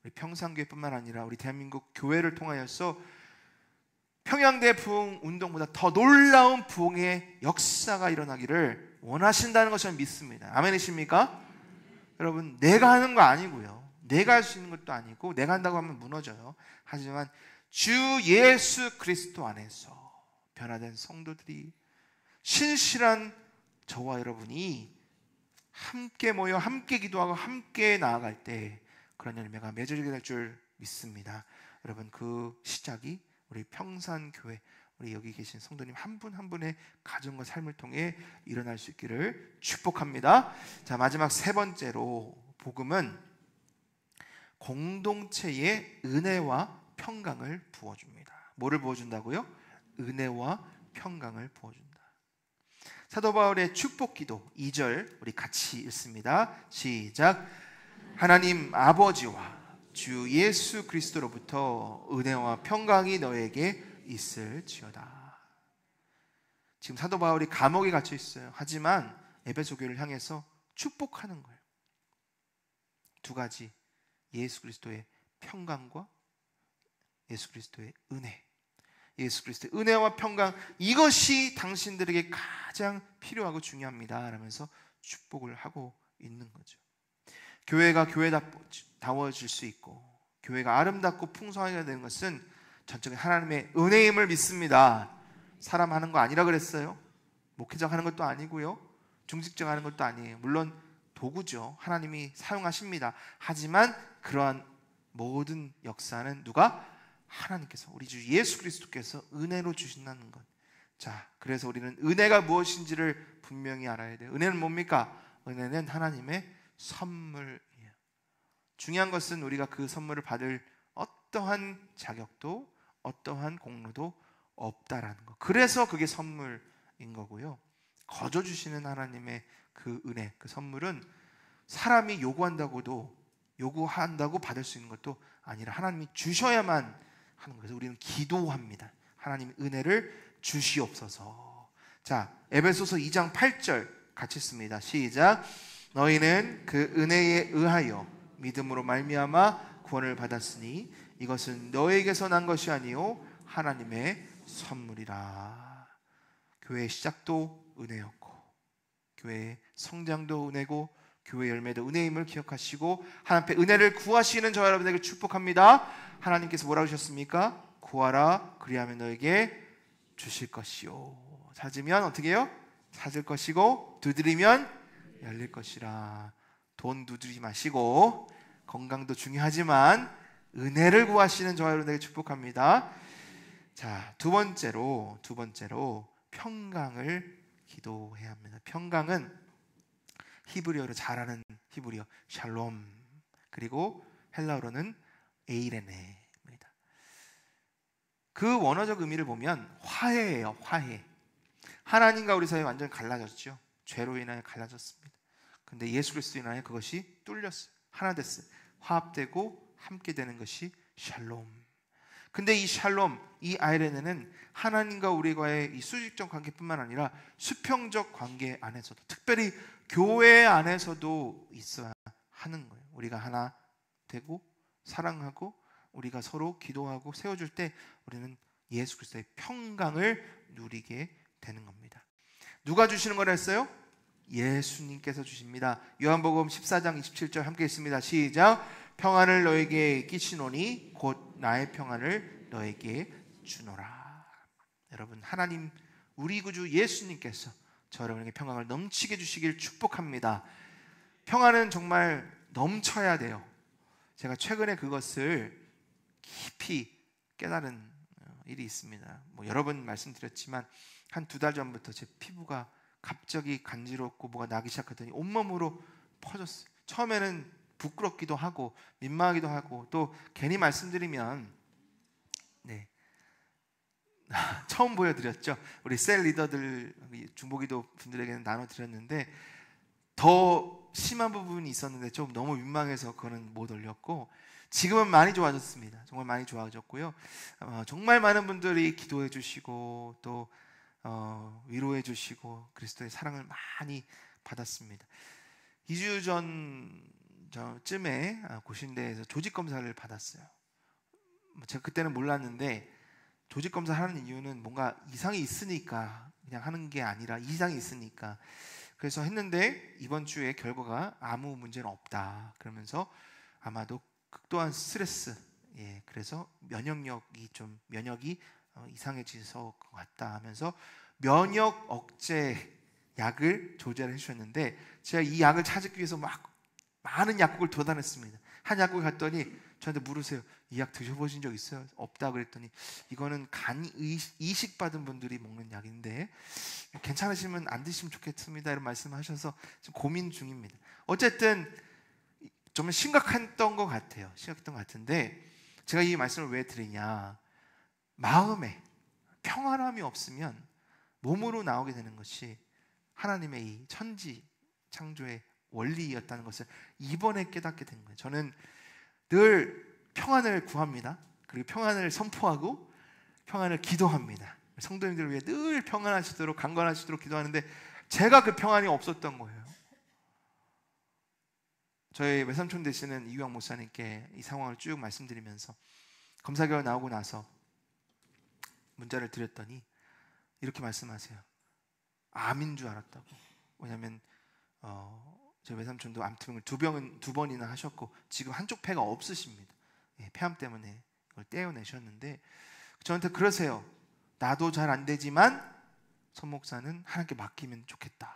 우리 평산교회뿐만 아니라 우리 대한민국 교회를 통하여서 평양대 부흥 운동보다 더 놀라운 부흥의 역사가 일어나기를 원하신다는 것을 믿습니다. 아멘이십니까? 여러분, 내가 하는 거 아니고요, 내가 할 수 있는 것도 아니고, 내가 한다고 하면 무너져요. 하지만 주 예수 그리스도 안에서 변화된 성도들이, 신실한 저와 여러분이 함께 모여 함께 기도하고 함께 나아갈 때 그런 열매가 맺어지게 될 줄 믿습니다. 여러분, 그 시작이 우리 평산교회, 우리 여기 계신 성도님 한 분 한 분의 가정과 삶을 통해 일어날 수 있기를 축복합니다. 자, 마지막 세 번째로, 복음은 공동체에 은혜와 평강을 부어줍니다. 뭐를 부어준다고요? 은혜와 평강을 부어준다. 사도 바울의 축복기도 2절 우리 같이 읽습니다. 시작. 하나님 아버지와 주 예수 그리스도로부터 은혜와 평강이 너에게 있을지어다. 지금 사도 바울이 감옥에 갇혀 있어요. 하지만 에베소 교회를 향해서 축복하는 거예요. 두 가지, 예수 그리스도의 평강과 예수 그리스도의 은혜. 예수 그리스도의 은혜와 평강, 이것이 당신들에게 가장 필요하고 중요합니다 라면서 축복을 하고 있는 거죠. 교회가 교회다워질 수 있고 교회가 아름답고 풍성하게 되는 것은 전적인 하나님의 은혜임을 믿습니다. 사람 하는 거 아니라 그랬어요. 목회자 하는 것도 아니고요, 중직자 하는 것도 아니에요. 물론 도구죠. 하나님이 사용하십니다. 하지만 그러한 모든 역사는 누가? 하나님께서, 우리 주 예수 그리스도께서 은혜로 주신다는 것. 자, 그래서 우리는 은혜가 무엇인지를 분명히 알아야 돼요. 은혜는 뭡니까? 은혜는 하나님의 선물이에요. 중요한 것은 우리가 그 선물을 받을 어떠한 자격도 어떠한 공로도 없다라는 것. 그래서 그게 선물인 거고요. 거저 주시는 하나님의 그 은혜, 그 선물은 사람이 요구한다고 받을 수 있는 것도 아니라 하나님이 주셔야만 하는 거예요. 우리는 기도합니다. 하나님 은혜를 주시옵소서. 자, 에베소서 2장 8절 같이 읽습니다. 시작. 너희는 그 은혜에 의하여 믿음으로 말미암아 구원을 받았으니 이것은 너에게서 난 것이 아니요 하나님의 선물이라. 교회의 시작도 은혜였고 교회의 성장도 은혜고 교회 열매도 은혜임을 기억하시고 하나님 앞에 은혜를 구하시는 저와 여러분에게 축복합니다. 하나님께서 뭐라고 하셨습니까? 구하라 그리하면 너에게 주실 것이요, 찾으면 어떻게 해요? 찾을 것이고 두드리면 열릴 것이라. 돈 두드리지 마시고, 건강도 중요하지만 은혜를 구하시는 저와 여러분에게 축복합니다. 자, 두 번째로 평강을 기도해야 합니다. 평강은 히브리어로 잘하는 히브리어 샬롬, 그리고 헬라어로는 에이레네입니다. 그 원어적 의미를 보면 화해예요. 화해. 하나님과 우리 사이 완전히 갈라졌죠. 죄로 인하여 갈라졌습니다. 근데 예수 그리스도 인하여 그것이 뚫렸어요. 하나 됐어요. 화합되고 함께 되는 것이 샬롬. 근데 이 샬롬, 이 아이레네는 하나님과 우리와의 이 수직적 관계뿐만 아니라 수평적 관계 안에서도, 특별히 교회 안에서도 있어야 하는 거예요. 우리가 하나 되고 사랑하고 우리가 서로 기도하고 세워줄 때 우리는 예수 그리스도의 평강을 누리게 되는 겁니다. 누가 주시는 거라 했어요? 예수님께서 주십니다. 요한복음 14장 27절 함께 읽습니다. 시작. 평안을 너에게 끼치노니 곧 나의 평안을 너에게 주노라. 여러분, 하나님 우리 구주 예수님께서 저 여러분에게 평강을 넘치게 주시길 축복합니다. 평안은 정말 넘쳐야 돼요. 제가 최근에 그것을 깊이 깨달은 일이 있습니다. 여러 번 말씀드렸지만 한 2달 전부터 제 피부가 갑자기 간지럽고 뭐가 나기 시작하더니 온몸으로 퍼졌어요. 처음에는 부끄럽기도 하고 민망하기도 하고, 또 괜히 말씀드리면 처음 보여드렸죠. 우리 셀 리더들, 중보기도 분들에게는 나눠드렸는데 더 심한 부분이 있었는데 좀 너무 민망해서 그거는 못 올렸고, 지금은 많이 좋아졌습니다. 정말 많이 좋아졌고요. 정말 많은 분들이 기도해 주시고 또 위로해 주시고 그리스도의 사랑을 많이 받았습니다. 2주 전쯤에 고신대에서 조직검사를 받았어요. 제가 그때는 몰랐는데 조직검사 하는 이유는 뭔가 이상이 있으니까 그냥 하는 게 아니라 이상이 있으니까. 그래서 했는데 이번 주에 결과가 아무 문제는 없다 그러면서 아마도 극도한 스트레스, 그래서 면역이 이상해져서 것 같다 하면서 면역 억제 약을 조제를 해주셨는데, 제가 이 약을 찾기 위해서 막 많은 약국을 돌아다녔습니다. 한 약국에 갔더니 저한테 물으세요. 이 약 드셔보신 적 있어요? 없다 그랬더니 이거는 간 이식 받은 분들이 먹는 약인데 괜찮으시면 안 드시면 좋겠습니다 이런 말씀하셔서 지금 고민 중입니다. 어쨌든 좀 심각했던 것 같아요. 심각했던 것 같은데 제가 이 말씀을 왜 드리냐, 마음에 평안함이 없으면 몸으로 나오게 되는 것이 하나님의 이 천지 창조의 원리였다는 것을 이번에 깨닫게 된 거예요. 저는 늘 평안을 구합니다. 그리고 평안을 선포하고 평안을 기도합니다. 성도님들을 위해 늘 평안하시도록 강건하시도록 기도하는데 제가 그 평안이 없었던 거예요. 저희 외삼촌 되시는 이유영 목사님께 이 상황을 쭉 말씀드리면서 검사 결과 나오고 나서 문자를 드렸더니 이렇게 말씀하세요. 암인 줄 알았다고. 왜냐하면 저희 외삼촌도 암투병을 두 번이나 하셨고 지금 한쪽 폐가 없으십니다. 폐암 때문에 그걸 떼어내셨는데 저한테 그러세요. 나도 잘 안 되지만 선 목사는 하나님께 맡기면 좋겠다.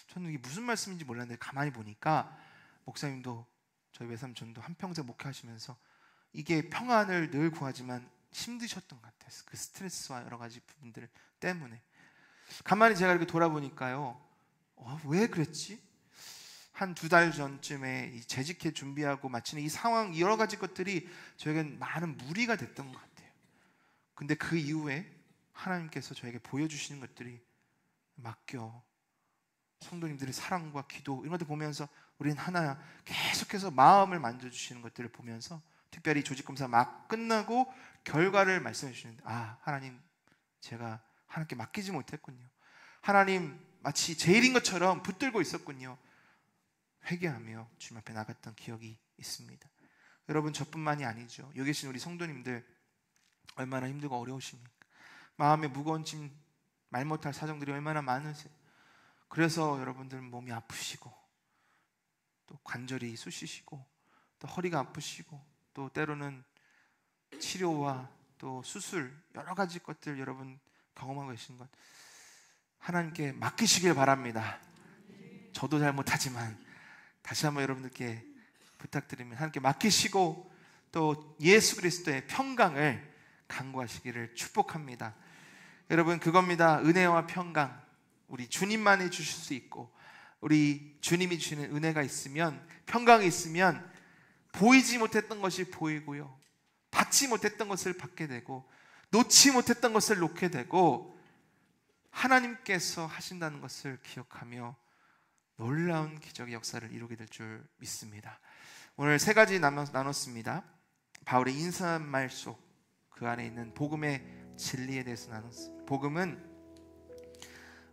저는 이게 무슨 말씀인지 몰랐는데 가만히 보니까 목사님도 저희 외삼촌도 한평생 목회하시면서 이게 평안을 늘 구하지만 힘드셨던 것 같아요. 그 스트레스와 여러 가지 부분들 때문에. 가만히 제가 이렇게 돌아보니까요, 왜 그랬지? 한 2달 전쯤에 이 재직회 준비하고 마치는 이 상황, 여러 가지 것들이 저에겐 많은 무리가 됐던 것 같아요. 근데 그 이후에 하나님께서 저에게 보여주시는 것들이 맡겨 성도님들의 사랑과 기도 이런 것들 보면서 우리는 하나 계속해서 마음을 만져주시는 것들을 보면서 특별히 조직검사 막 끝나고 결과를 말씀해 주시는데 하나님 제가 하나님께 맡기지 못했군요. 하나님 마치 제일인 것처럼 붙들고 있었군요. 회개하며 주님 앞에 나갔던 기억이 있습니다. 여러분 저뿐만이 아니죠. 여기 계신 우리 성도님들 얼마나 힘들고 어려우십니까? 마음에 무거운 짐 말 못할 사정들이 얼마나 많으세요. 그래서 여러분들 몸이 아프시고 또 관절이 쑤시시고 또 허리가 아프시고 또 때로는 치료와 또 수술 여러 가지 것들 여러분 경험하고 계신 것 하나님께 맡기시길 바랍니다. 저도 잘 못하지만 다시 한번 여러분들께 부탁드리면 하나님께 맡기시고 또 예수 그리스도의 평강을 간구하시기를 축복합니다. 여러분 그겁니다. 은혜와 평강 우리 주님만이 주실 수 있고 우리 주님이 주시는 은혜가 있으면 평강이 있으면 보이지 못했던 것이 보이고요, 받지 못했던 것을 받게 되고 놓지 못했던 것을 놓게 되고 하나님께서 하신다는 것을 기억하며 놀라운 기적의 역사를 이루게 될 줄 믿습니다. 오늘 3가지 나눴습니다. 바울의 인사말 속 그 안에 있는 복음의 진리에 대해서 나눴습니다. 복음은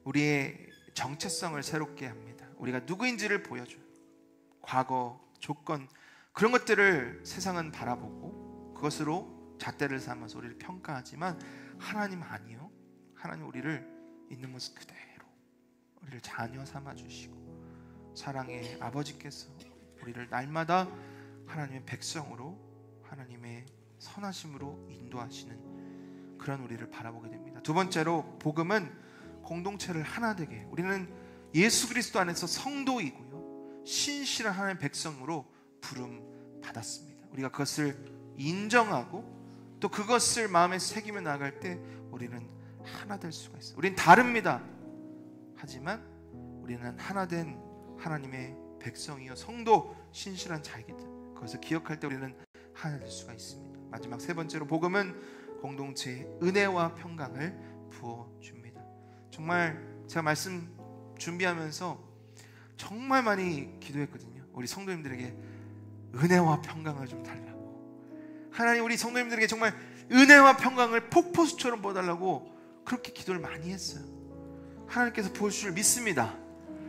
우리의 정체성을 새롭게 합니다. 우리가 누구인지를 보여줘요. 과거, 조건 그런 것들을 세상은 바라보고 그것으로 잣대를 삼아서 우리를 평가하지만 하나님 아니요. 하나님 우리를 있는 모습 그대로 우리를 자녀 삼아주시고 사랑의 아버지께서 우리를 날마다 하나님의 백성으로 하나님의 선하심으로 인도하시는 그런 우리를 바라보게 됩니다. 2번째로 복음은 공동체를 하나 되게, 우리는 예수 그리스도 안에서 성도이고요 신실한 하나님의 백성으로 부름 받았습니다. 우리가 그것을 인정하고 또 그것을 마음에 새기며 나아갈 때 우리는 하나 될 수가 있어요. 우리는 다릅니다. 하지만 우리는 하나 된 하나님의 백성이요 성도 신실한 자이기들 그것을 기억할 때 우리는 하나 될 수가 있습니다. 마지막 3번째로 복음은 공동체의 은혜와 평강을 부어줍니다. 정말 제가 말씀 준비하면서 정말 많이 기도했거든요. 우리 성도님들에게 은혜와 평강을 좀 달라고, 하나님 우리 성도님들에게 정말 은혜와 평강을 폭포수처럼 부어달라고 그렇게 기도를 많이 했어요. 하나님께서 부어주실 믿습니다.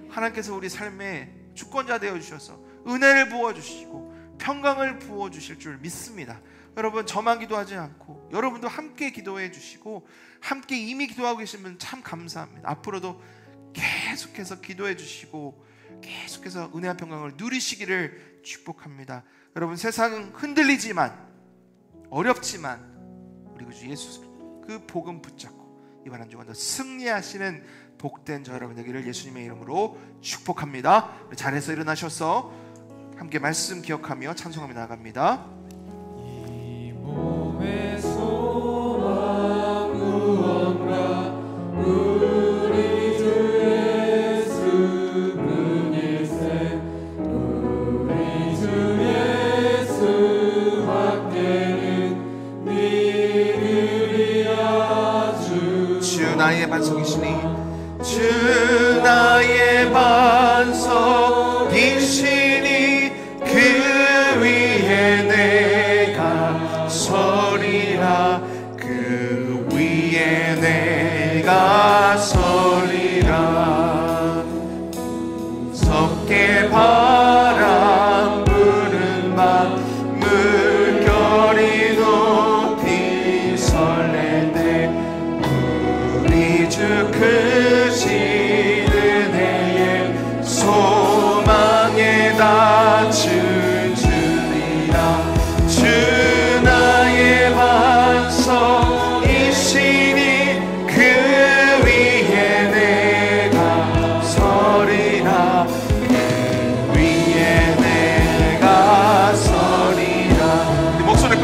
하나님께서 우리 삶의 주권자 되어주셔서 은혜를 부어주시고 평강을 부어주실 줄 믿습니다. 여러분 저만 기도하지 않고 여러분도 함께 기도해 주시고 함께 이미 기도하고 계신 분 참 감사합니다. 앞으로도 계속해서 기도해 주시고 계속해서 은혜와 평강을 누리시기를 축복합니다. 여러분 세상은 흔들리지만 어렵지만 우리 그 주 예수 그 복음 붙잡고 이번 한 주간 더 승리하시는 복된 저 여러분 되기를 예수님의 이름으로 축복합니다. 자리에서 일어나셔서 함께 말씀 기억하며 찬송하며 나아갑니다. 이 몸의 소망 무언가 우리 주 예수 분일세 우리 주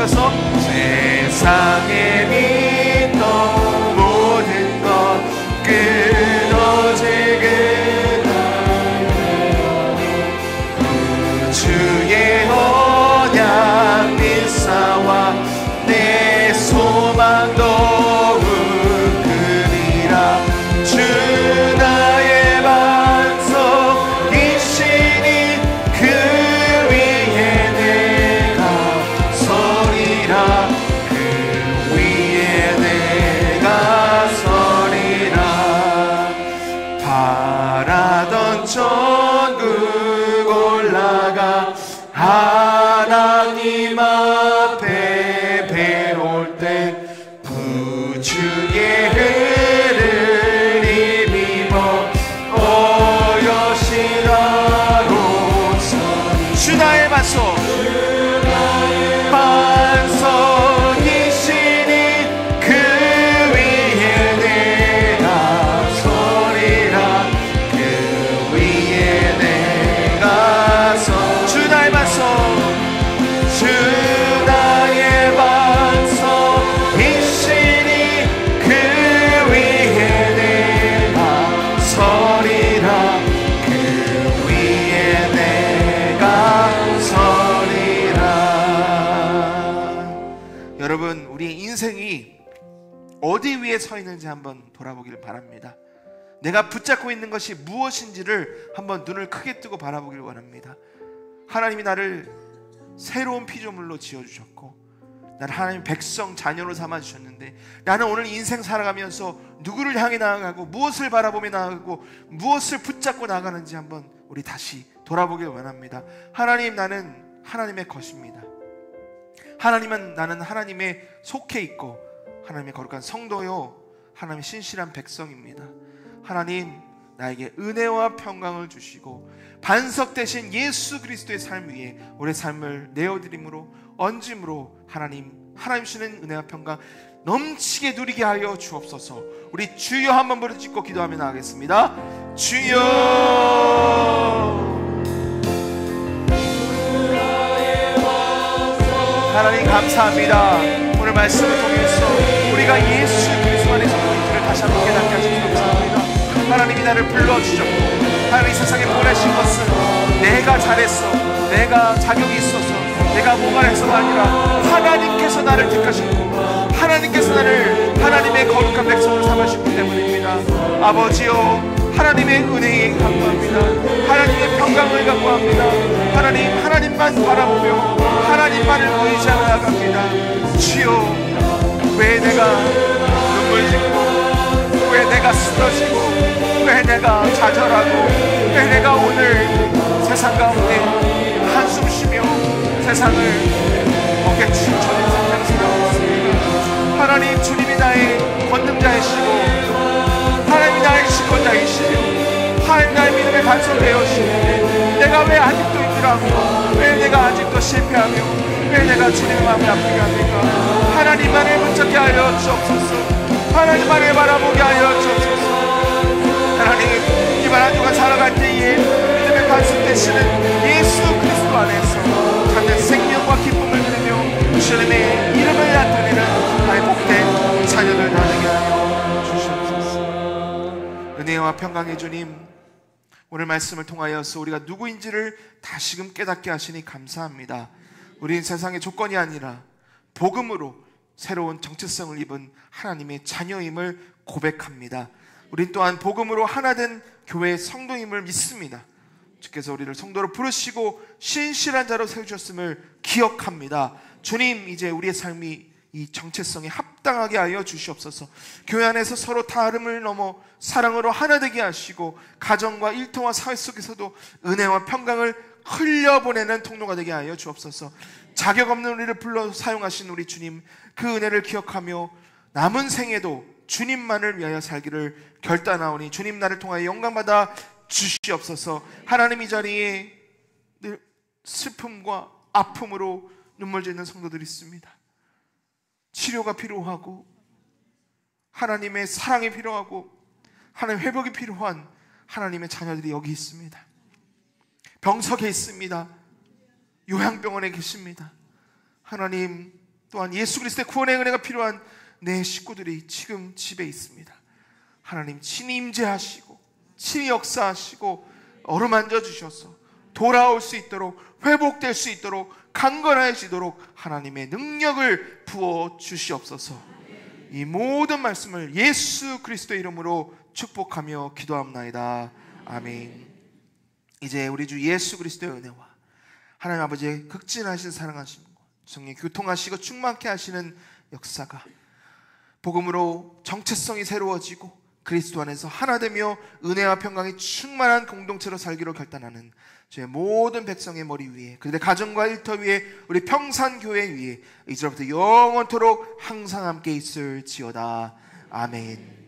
불러서 세상에 믿던 모든 것 끊어질 그날 주의 언약 믿사와 내 소망 더욱 크리라. 주 나의 반석이시니 그 위에 내가 서리라. 그 위에 내가 서리라. 바라던 천국 올라가 하나님 앞에 배울 때 부주의 흐를 입어 어여시라로서 주 나의 반석 반석이시니 그 위에 내가 서리라. 그 위에 내가 서 주 나의 반석 주 나의 반석이시니 그 위에 내가 서리라. 그 위에 내가 서리라. 여러분, 우리의 인생이 어디 위에 서 있는지 한번 돌아보길 바랍니다. 내가 붙잡고 있는 것이 무엇인지를 한번 눈을 크게 뜨고 바라보길 원합니다. 하나님이 나를 새로운 피조물로 지어주셨고 나를 하나님 백성 자녀로 삼아주셨는데 나는 오늘 인생 살아가면서 누구를 향해 나아가고 무엇을 바라보며 나아가고 무엇을 붙잡고 나가는지 한번 우리 다시 돌아보길 원합니다. 하나님, 나는 하나님의 것입니다. 하나님은 나는 하나님의 속해 있고 하나님의 거룩한 성도요 하나님의 신실한 백성입니다. 하나님, 나에게 은혜와 평강을 주시고 반석 되신 예수 그리스도의 삶 위에 우리의 삶을 내어드림으로 얹음으로 하나님 주시는 은혜와 평강 넘치게 누리게 하여 주옵소서. 우리 주여 한번 부르짖고 기도하며 나가겠습니다. 주여. 하나님 감사합니다. 오늘 말씀을 통해서 우리가 예수 그리스도 안에서 우리를 다시 한번 깨닫게 하셔서 감사합니다. 하나님이 나를 불러주셨고 하나님 이 세상에 보내신 것은 내가 잘했어, 내가 자격이 있어서, 내가 뭐가 해서가 아니라 하나님께서 나를 택하셨고 하나님께서 나를 하나님의 거룩한 백성으로 삼으셨기 때문입니다. 아버지여, 하나님의 은혜에 감사합니다. 하나님의 평강을 감사합니다. 하나님, 하나님만 바라보며 하나님만을 의지하며 나갑니다. 주여, 왜 내가 눈물 짓고, 왜 내가 쓰러지고, 왜 내가 좌절하고, 왜 내가 오늘 세상 가운데 한숨 쉬며 세상을 어깨치는 저는 상태로 살아왔습니다. 하나님, 주님이 나의 권능자이시고 하나님이 나의 시권자이시며 하나님 나의 믿음의 반석 되어주시는데 내가 왜 아직도 힘들어하며, 왜 내가 아직도 실패하며, 왜 내가 주님의 마음이 아프게 합니까? 하나님만을 붙잡게 하여 주옵소서. 하나님만을 바라보게 하여 주옵소서. 하나님, 이번 한 주간 살아갈 때에 믿음의 반석 되시는 예수 그리스도 안에서 참된 생명과 기쁨을 누리며 주님의 이름을 나타내는 나의 복된 자녀들 되게 하여 주시옵소서. 은혜와 평강의 주님, 오늘 말씀을 통하여서 우리가 누구인지를 다시금 깨닫게 하시니 감사합니다. 우리는 세상의 조건이 아니라 복음으로 새로운 정체성을 입은 하나님의 자녀임을 고백합니다. 우린 또한 복음으로 하나된 교회의 성도임을 믿습니다. 주께서 우리를 성도로 부르시고 신실한 자로 세우셨음을 기억합니다. 주님, 이제 우리의 삶이 이 정체성에 합당하게 하여 주시옵소서. 교회 안에서 서로 다름을 넘어 사랑으로 하나 되게 하시고 가정과 일터와 사회 속에서도 은혜와 평강을 흘려보내는 통로가 되게 하여 주옵소서. 자격 없는 우리를 불러 사용하신 우리 주님, 그 은혜를 기억하며 남은 생에도 주님만을 위하여 살기를 결단하오니 주님, 나를 통하여 영광받아 주시옵소서. 하나님, 이 자리에 늘 슬픔과 아픔으로 눈물 짓는 성도들이 있습니다. 치료가 필요하고 하나님의 사랑이 필요하고 하나님 회복이 필요한 하나님의 자녀들이 여기 있습니다. 병석에 있습니다. 요양병원에 계십니다. 하나님, 또한 예수 그리스도의 구원의 은혜가 필요한 내 식구들이 지금 집에 있습니다. 하나님 친히 임재하시고 친히 역사하시고 어루만져 주셔서 돌아올 수 있도록, 회복될 수 있도록, 강건해지도록 하나님의 능력을 부어 주시옵소서. 이 모든 말씀을 예수 그리스도의 이름으로 축복하며 기도합나이다. 아멘. 이제 우리 주 예수 그리스도의 은혜와 하나님 아버지의 극진하신 사랑하심, 성령 교통하시고 충만케 하시는 역사가 복음으로 정체성이 새로워지고 그리스도 안에서 하나 되며 은혜와 평강이 충만한 공동체로 살기로 결단하는 저의 모든 백성의 머리 위에, 그들의 가정과 일터 위에, 우리 평산교회 위에 이제부터 영원토록 항상 함께 있을지어다. 아멘.